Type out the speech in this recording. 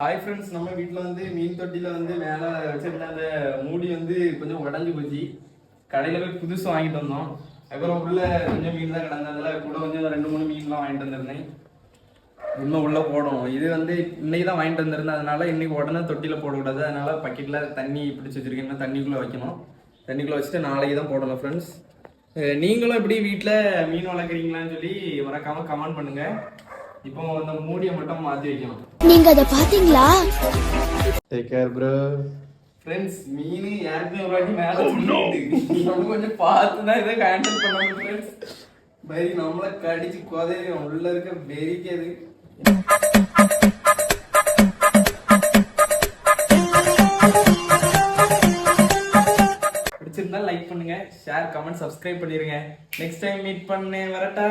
Hi friends, நம்ம வீட்டில் வந்து மீன் தொட்டியில் வந்து மேலே வச்சிருந்த அந்த மூடி வந்து கொஞ்சம் உடஞ்சி போச்சு. கடையில் போய் புதுசு வாங்கிட்டு வந்தோம். அப்புறம் உள்ள கொஞ்சம் மீன் தான் கிடந்ததில் கூட கொஞ்சம் 2-3 மீன்லாம் வாங்கிட்டு வந்திருந்தேன். இன்னும் உள்ளே போடணும். இது வந்து இன்னைக்கு தான் வாங்கிட்டு வந்திருந்தேன். அதனால இன்னைக்கு உடனே தொட்டியில் போடக்கூடாது. அதனால பக்கெட்டில் தண்ணி பிடிச்சி வச்சிருக்கேன். தண்ணிக்குள்ளே வைக்கணும். தண்ணிக்குள்ளே வச்சுட்டு நாளைக்கு தான் போடணும் ஃப்ரெண்ட்ஸ். நீங்களும் எப்படி வீட்டில் மீன் வளர்க்குறீங்களான்னு சொல்லி மறக்காம கமெண்ட் பண்ணுங்க. இப்போ அந்த மூடியை மட்டும் மாற்றி வைக்கணும். நீங்க அத பாத்தீங்களா? Take care bro. ஃப்ரெண்ட்ஸ், மீன் யாருக்கும் ஒரு வாட்டி மேலே நம்ம கொஞ்சம் பார்த்து தான் இதை ஹேண்டில் பண்ணணும் ஃப்ரெண்ட்ஸ். பரி நம்மளை கடிச்சு கொதையும் உள்ள இருக்க வெறிக்காது. பிடிச்சிருந்தா லைக் பண்ணுங்க, ஷேர், கமெண்ட், சப்ஸ்கிரைப் பண்ணிருங்க. நெக்ஸ்ட் டைம் மீட் பண்ணேன், வரட்டா?